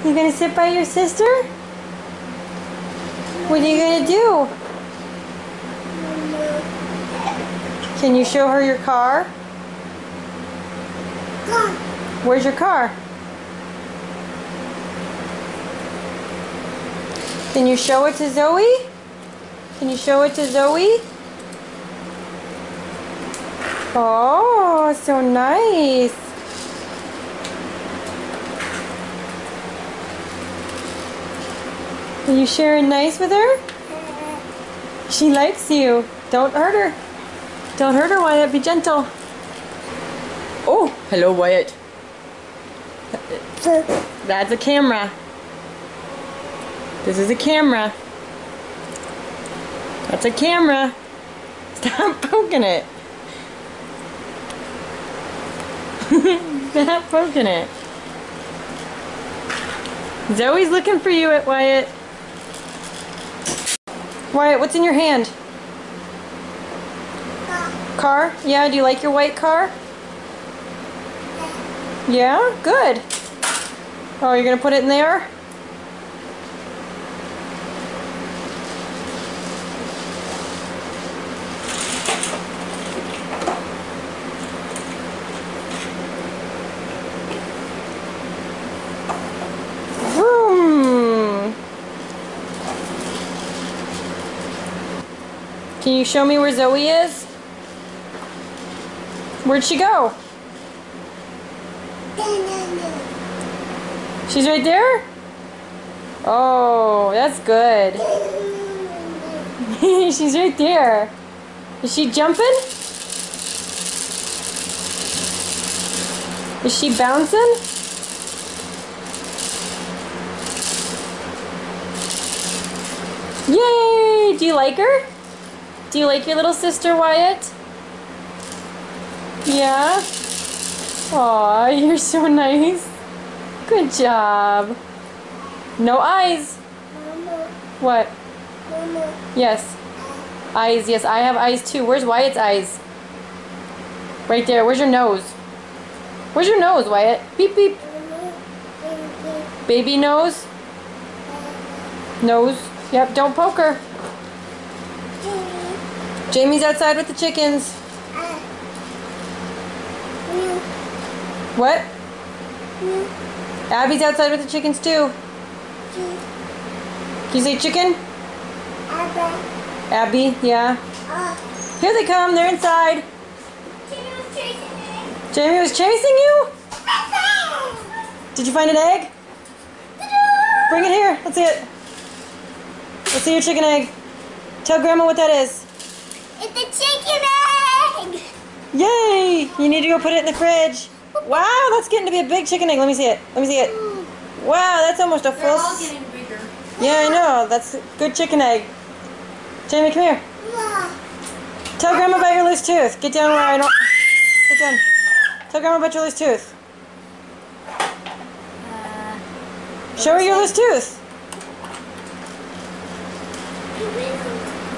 You gonna sit by your sister? What are you gonna do? Can you show her your car? Where's your car? Can you show it to Zoe? Can you show it to Zoe? Oh, so nice. Are you sharing nice with her? She likes you. Don't hurt her. Don't hurt her, Wyatt. Be gentle. Oh, hello, Wyatt. That's a camera. This is a camera. That's a camera. Stop poking it. Stop poking it. Zoe's looking for you, Wyatt. Wyatt, what's in your hand? Car? Yeah, do you like your white car? Yeah? Good. Oh, you're gonna put it in there? Can you show me where Zoe is? Where'd she go? She's right there? Oh, that's good. She's right there. Is she jumping? Is she bouncing? Yay! Do you like her? Do you like your little sister, Wyatt? Yeah? Aw, you're so nice. Good job. No eyes. Mama. What? Mama. Yes. Eyes, yes, I have eyes too. Where's Wyatt's eyes? Right there. Where's your nose? Where's your nose, Wyatt? Beep, beep. Baby nose? Nose. Yep, don't poke her. Jamie's outside with the chickens. What? Abby's outside with the chickens too. Can you say chicken? Abby, yeah. Here they come, they're inside. Jamie was chasing you? Did you find an egg? Bring it here, let's see it. Let's see your chicken egg. Tell Grandma what that is. It's a chicken egg! Yay! You need to go put it in the fridge. Wow, that's getting to be a big chicken egg. Let me see it. Let me see it. Wow, that's almost a full... They're all getting bigger. Yeah, I know. That's a good chicken egg. Jamie, come here. Tell Grandma about your loose tooth. Get down where I don't... Get down. Tell Grandma about your loose tooth. Show her your loose tooth.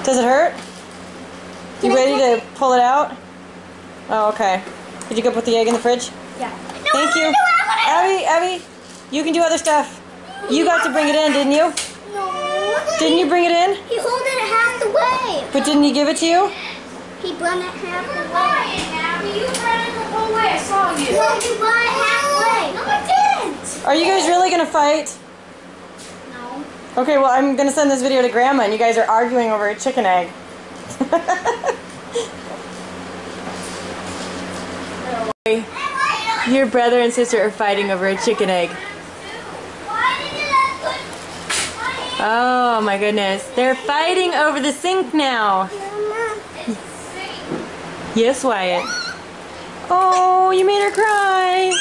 Does it hurt? You ready to pull it out? Oh, okay. Did you go put the egg in the fridge? Yeah. Thank you. Abby, you can do other stuff. You got to bring it in, didn't you? No. Didn't you bring it in? He held it half the way. But didn't he give it to you? He brought it half the way. Abby, you ran the whole way. I saw you. No, he brought it halfway. No, I didn't. Are you guys really going to fight? No. Okay, well, I'm going to send this video to Grandma, and you guys are arguing over a chicken egg. Your brother and sister are fighting over a chicken egg. Oh my goodness. They're fighting over the sink now. Yes, Wyatt. Oh, you made her cry.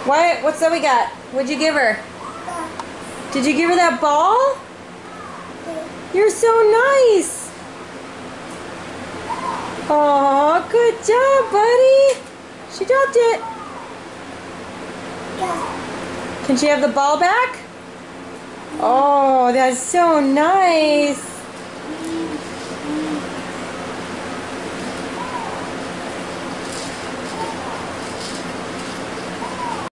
Wyatt, what's that we got? What'd you give her? Did you give her that ball? You're so nice. Oh, good job, buddy. She dropped it. Can she have the ball back? Oh, that's so nice.